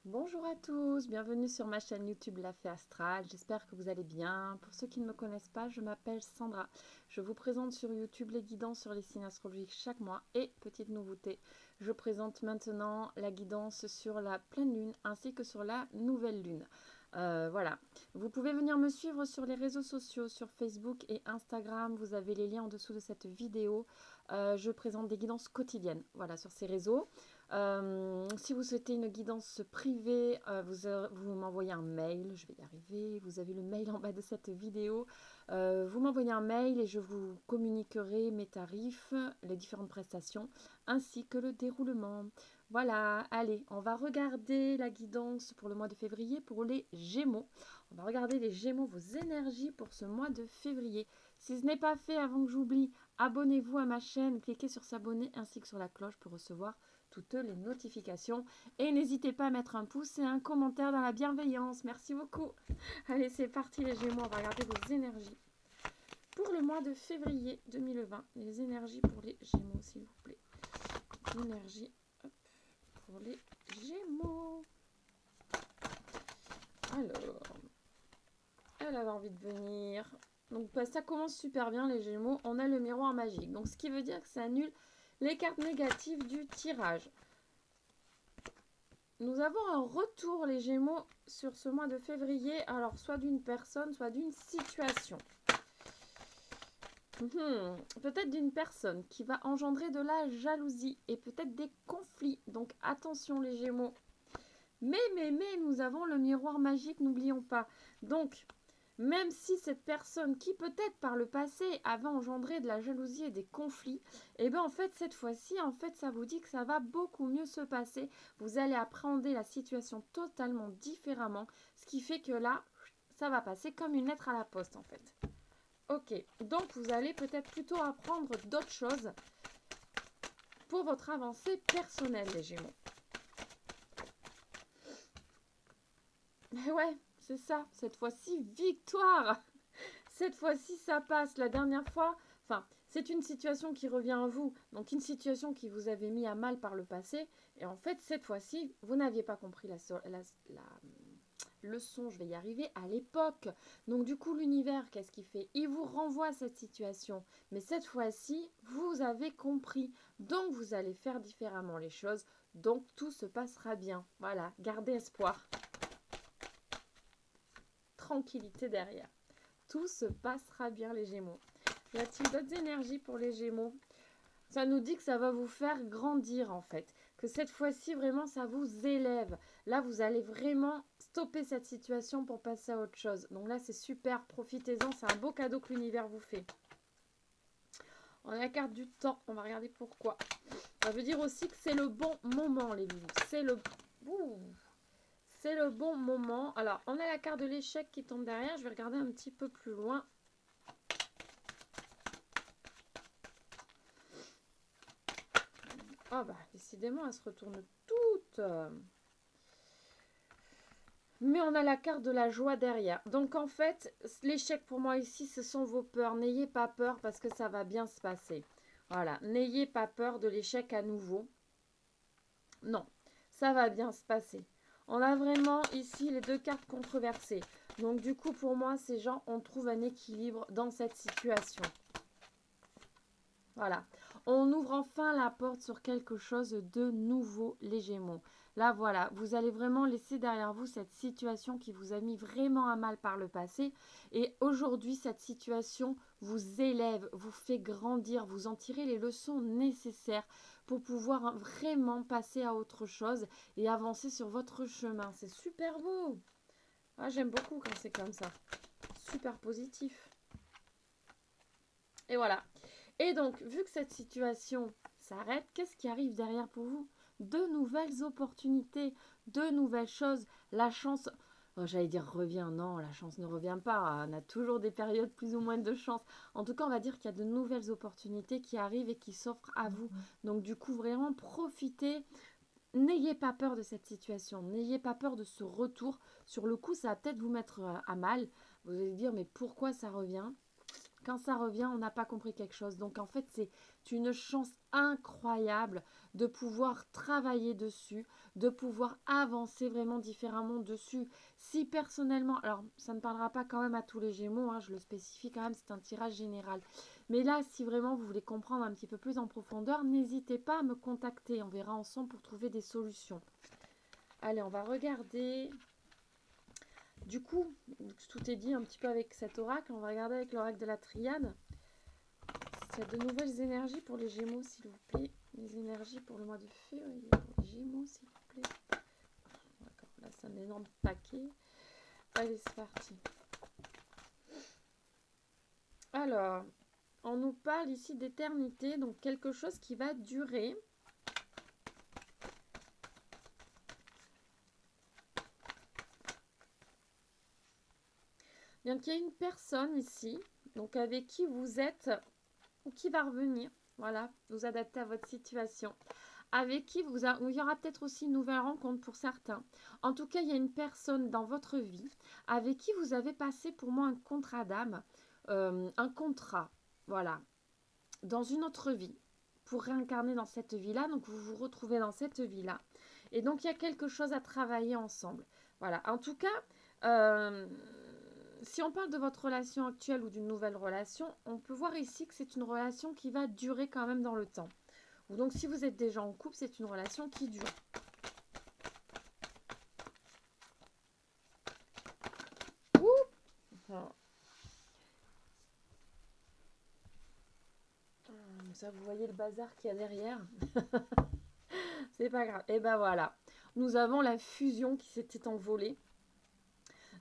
Bonjour à tous, bienvenue sur ma chaîne YouTube La Fée Astrale, j'espère que vous allez bien. Pour ceux qui ne me connaissent pas, je m'appelle Sandra. Je vous présente sur YouTube les guidances sur les signes astrologiques chaque mois et, petite nouveauté, je présente maintenant la guidance sur la pleine lune ainsi que sur la nouvelle lune. Voilà, vous pouvez venir me suivre sur les réseaux sociaux, sur Facebook et Instagram, vous avez les liens en dessous de cette vidéo. Je présente des guidances quotidiennes, voilà, sur ces réseaux. Si vous souhaitez une guidance privée, vous m'envoyez un mail, je vais y arriver, vous avez le mail en bas de cette vidéo. Vous m'envoyez un mail et je vous communiquerai mes tarifs, les différentes prestations, ainsi que le déroulement. Voilà, allez, on va regarder la guidance pour le mois de février pour les Gémeaux. On va regarder les Gémeaux, vos énergies pour ce mois de février. Si ce n'est pas fait avant que j'oublie, abonnez-vous à ma chaîne, cliquez sur s'abonner ainsi que sur la cloche pour recevoir toutes les notifications. Et n'hésitez pas à mettre un pouce et un commentaire dans la bienveillance. Merci beaucoup. Allez, c'est parti les Gémeaux, on va regarder vos énergies. Pour le mois de février 2020, les énergies pour les Gémeaux, s'il vous plaît. Énergie pour les Gémeaux. Alors, elle avait envie de venir. Donc ça commence super bien les Gémeaux. On a le miroir magique. Donc ce qui veut dire que ça annule les cartes négatives du tirage. Nous avons un retour les Gémeaux sur ce mois de février. Alors soit d'une personne, soit d'une situation. Peut-être d'une personne qui va engendrer de la jalousie et peut-être des conflits. Donc attention les Gémeaux. Mais, nous avons le miroir magique, n'oublions pas. Donc, même si cette personne qui peut-être par le passé avait engendré de la jalousie et des conflits, et bien en fait cette fois-ci, en fait ça vous dit que ça va beaucoup mieux se passer. Vous allez appréhender la situation totalement différemment, ce qui fait que là, ça va passer comme une lettre à la poste en fait. Ok, donc vous allez peut-être plutôt apprendre d'autres choses pour votre avancée personnelle les Gémeaux. Mais ouais, c'est ça, cette fois-ci, victoire. Cette fois-ci, ça passe. La dernière fois, enfin, c'est une situation qui revient à vous. Donc, une situation qui vous avait mis à mal par le passé. Et en fait, cette fois-ci, vous n'aviez pas compris la leçon, je vais y arriver, à l'époque. Donc, du coup, l'univers, qu'est-ce qu'il fait? Il vous renvoie à cette situation. Mais cette fois-ci, vous avez compris. Donc, vous allez faire différemment les choses. Donc, tout se passera bien. Voilà, gardez espoir. Tranquillité derrière. Tout se passera bien les Gémeaux. Y a-t-il d'autres énergies pour les Gémeaux? Ça nous dit que ça va vous faire grandir en fait. Que cette fois-ci vraiment ça vous élève. Là vous allez vraiment stopper cette situation pour passer à autre chose. Donc là c'est super, profitez-en, c'est un beau cadeau que l'univers vous fait. On a la carte du temps, on va regarder pourquoi. Ça veut dire aussi que c'est le bon moment les loulous. C'est le... C'est le bon moment. Alors, on a la carte de l'échec qui tombe derrière. Je vais regarder un petit peu plus loin. Ah bah, décidément, elles se retournent toutes. Mais on a la carte de la joie derrière. Donc, en fait, l'échec pour moi ici, ce sont vos peurs. N'ayez pas peur parce que ça va bien se passer. Voilà, n'ayez pas peur de l'échec à nouveau. Non, ça va bien se passer. On a vraiment ici les deux cartes controversées. Donc du coup, pour moi, ces gens, on trouve un équilibre dans cette situation. Voilà. On ouvre enfin la porte sur quelque chose de nouveau, les Gémeaux. Là, voilà, vous allez vraiment laisser derrière vous cette situation qui vous a mis vraiment à mal par le passé. Et aujourd'hui, cette situation vous élève, vous fait grandir, vous en tirez les leçons nécessaires pour pouvoir vraiment passer à autre chose et avancer sur votre chemin. C'est super beau. Ah, j'aime beaucoup quand c'est comme ça. Super positif. Et voilà. Et donc, vu que cette situation s'arrête, qu'est-ce qui arrive derrière pour vous? De nouvelles opportunités, de nouvelles choses. La chance, j'allais dire revient, non, la chance ne revient pas. On a toujours des périodes plus ou moins de chance. En tout cas, on va dire qu'il y a de nouvelles opportunités qui arrivent et qui s'offrent à vous. Donc, du coup, vraiment, profitez. N'ayez pas peur de cette situation. N'ayez pas peur de ce retour. Sur le coup, ça va peut-être vous mettre à mal. Vous allez dire, mais pourquoi ça revient? Quand ça revient, on n'a pas compris quelque chose. Donc en fait, c'est une chance incroyable de pouvoir travailler dessus, de pouvoir avancer vraiment différemment dessus. Si personnellement, alors ça ne parlera pas quand même à tous les Gémeaux, hein, je le spécifie quand même, c'est un tirage général. Mais là, si vraiment vous voulez comprendre un petit peu plus en profondeur, n'hésitez pas à me contacter. On verra ensemble pour trouver des solutions. Allez, on va regarder. Du coup, tout est dit un petit peu avec cet oracle. On va regarder avec l'oracle de la Triade. Il y a de nouvelles énergies pour les Gémeaux, s'il vous plaît. Les énergies pour le mois de février pour les Gémeaux, s'il vous plaît. D'accord, là c'est un énorme paquet. Allez, c'est parti. Alors, on nous parle ici d'éternité, donc quelque chose qui va durer. Donc, il y a une personne ici, donc avec qui vous êtes, ou qui va revenir, voilà, vous adapter à votre situation, avec qui il y aura peut-être aussi une nouvelle rencontre pour certains. En tout cas, il y a une personne dans votre vie avec qui vous avez passé pour moi un contrat d'âme, un contrat, voilà, dans une autre vie, pour réincarner dans cette vie-là, donc vous vous retrouvez dans cette vie-là. Et donc, il y a quelque chose à travailler ensemble. Voilà, en tout cas, si on parle de votre relation actuelle ou d'une nouvelle relation, on peut voir ici que c'est une relation qui va durer quand même dans le temps. Ou donc, si vous êtes déjà en couple, c'est une relation qui dure. Ça, vous voyez le bazar qu'il y a derrière. C'est pas grave. Et ben voilà. Nous avons la fusion qui s'était envolée.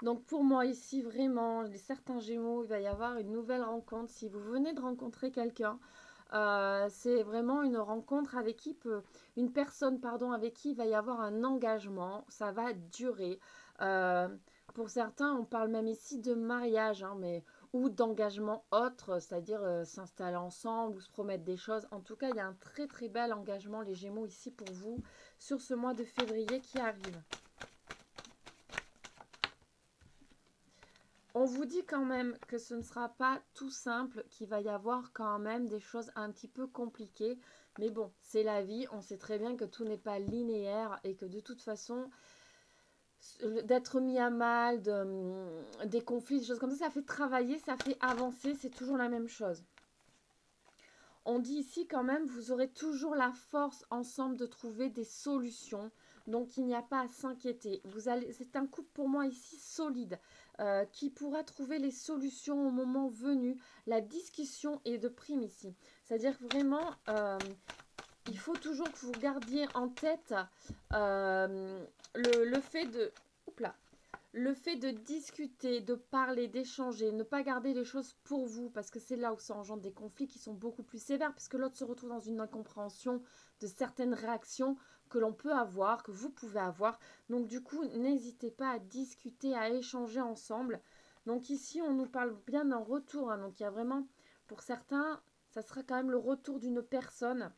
Donc pour moi ici, vraiment, les certains Gémeaux, il va y avoir une nouvelle rencontre. Si vous venez de rencontrer quelqu'un, c'est vraiment une rencontre avec qui une personne, pardon, avec qui il va y avoir un engagement. Ça va durer. Pour certains, on parle même ici de mariage, hein, mais ou d'engagement autre, c'est-à-dire s'installer ensemble ou se promettre des choses. En tout cas, il y a un très très bel engagement, les Gémeaux, ici pour vous, sur ce mois de février qui arrive. On vous dit quand même que ce ne sera pas tout simple, qu'il va y avoir quand même des choses un petit peu compliquées. Mais bon, c'est la vie, on sait très bien que tout n'est pas linéaire et que de toute façon, d'être mis à mal, des conflits, des choses comme ça fait travailler, ça fait avancer, c'est toujours la même chose. On dit ici quand même, vous aurez toujours la force ensemble de trouver des solutions. Donc il n'y a pas à s'inquiéter. C'est un couple pour moi ici solide, qui pourra trouver les solutions au moment venu. La discussion est de prime ici. C'est-à-dire vraiment, il faut toujours que vous gardiez en tête le fait de... Oups là, le fait de discuter, de parler, d'échanger, ne pas garder les choses pour vous, parce que c'est là où ça engendre des conflits qui sont beaucoup plus sévères, parce que l'autre se retrouve dans une incompréhension de certaines réactions que l'on peut avoir, que vous pouvez avoir. Donc du coup, n'hésitez pas à discuter, à échanger ensemble. Donc ici, on nous parle bien d'un retour, hein. Donc il y a vraiment, pour certains, ça sera quand même le retour d'une personne.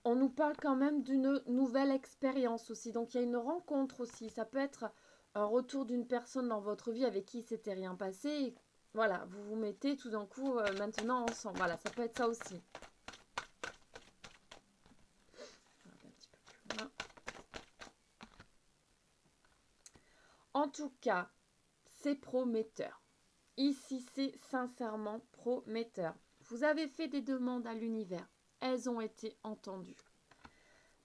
On nous parle quand même d'une nouvelle expérience aussi. Donc, il y a une rencontre aussi. Ça peut être un retour d'une personne dans votre vie avec qui il s'était rien passé. Et voilà, vous vous mettez tout d'un coup maintenant ensemble. Voilà, ça peut être ça aussi. Un petit peu plus loin. En tout cas, c'est prometteur. Ici, c'est sincèrement prometteur. Vous avez fait des demandes à l'univers. Elles ont été entendues.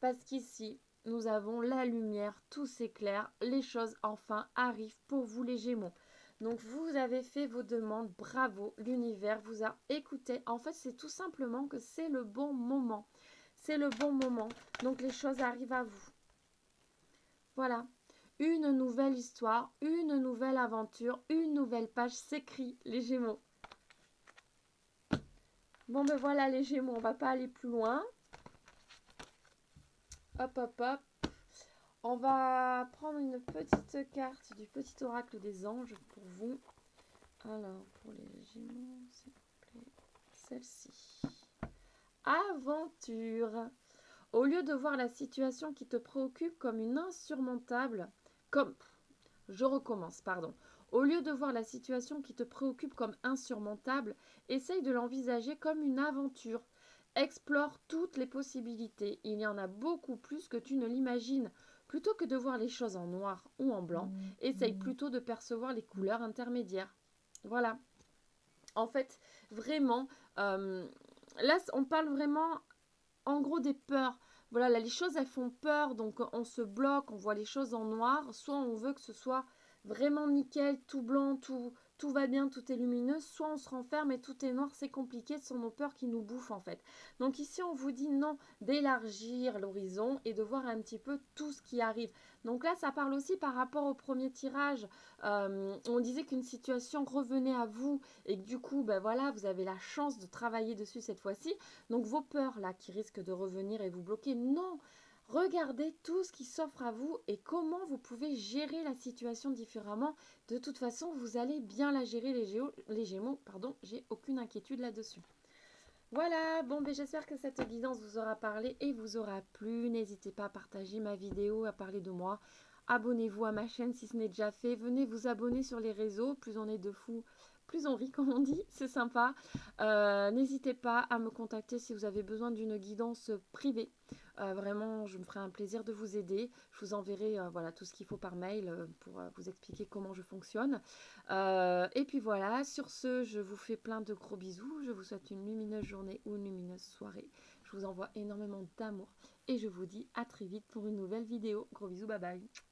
Parce qu'ici, nous avons la lumière, tout s'éclaire, les choses enfin arrivent pour vous les Gémeaux. Donc vous avez fait vos demandes, bravo, l'univers vous a écouté. En fait, c'est tout simplement que c'est le bon moment. C'est le bon moment, donc les choses arrivent à vous. Voilà, une nouvelle histoire, une nouvelle aventure, une nouvelle page s'écrit, les Gémeaux. Bon ben voilà les Gémeaux, on va pas aller plus loin. Hop, hop, hop. On va prendre une petite carte du petit oracle des anges pour vous. Alors, pour les Gémeaux, s'il vous plaît, celle-ci. Aventure. Au lieu de voir la situation qui te préoccupe comme une insurmontable, je recommence, pardon. Au lieu de voir la situation qui te préoccupe comme insurmontable, essaye de l'envisager comme une aventure. Explore toutes les possibilités. Il y en a beaucoup plus que tu ne l'imagines. Plutôt que de voir les choses en noir ou en blanc, essaye plutôt de percevoir les couleurs intermédiaires. Voilà. En fait, vraiment, là, on parle vraiment en gros des peurs. Voilà, là, les choses, elles font peur, donc on se bloque, on voit les choses en noir. Soit on veut que ce soit vraiment nickel, tout blanc, tout va bien, tout est lumineux. Soit on se renferme et tout est noir, c'est compliqué, ce sont nos peurs qui nous bouffent en fait. Donc ici, on vous dit non, d'élargir l'horizon et de voir un petit peu tout ce qui arrive. Donc là, ça parle aussi par rapport au premier tirage. On disait qu'une situation revenait à vous et que du coup, ben voilà, vous avez la chance de travailler dessus cette fois-ci. Donc vos peurs là qui risquent de revenir et vous bloquer, non, regardez tout ce qui s'offre à vous et comment vous pouvez gérer la situation différemment. De toute façon, vous allez bien la gérer les Gémeaux, pardon, j'ai aucune inquiétude là-dessus. Voilà, bon, ben j'espère que cette guidance vous aura parlé et vous aura plu. N'hésitez pas à partager ma vidéo, à parler de moi. Abonnez-vous à ma chaîne si ce n'est déjà fait. Venez vous abonner sur les réseaux. Plus on est de fous, plus on rit, comme on dit. C'est sympa. N'hésitez pas à me contacter si vous avez besoin d'une guidance privée. Vraiment, je me ferai un plaisir de vous aider. Je vous enverrai voilà, tout ce qu'il faut par mail pour vous expliquer comment je fonctionne. Et puis voilà, sur ce, je vous fais plein de gros bisous. Je vous souhaite une lumineuse journée ou une lumineuse soirée. Je vous envoie énormément d'amour et je vous dis à très vite pour une nouvelle vidéo. Gros bisous, bye bye.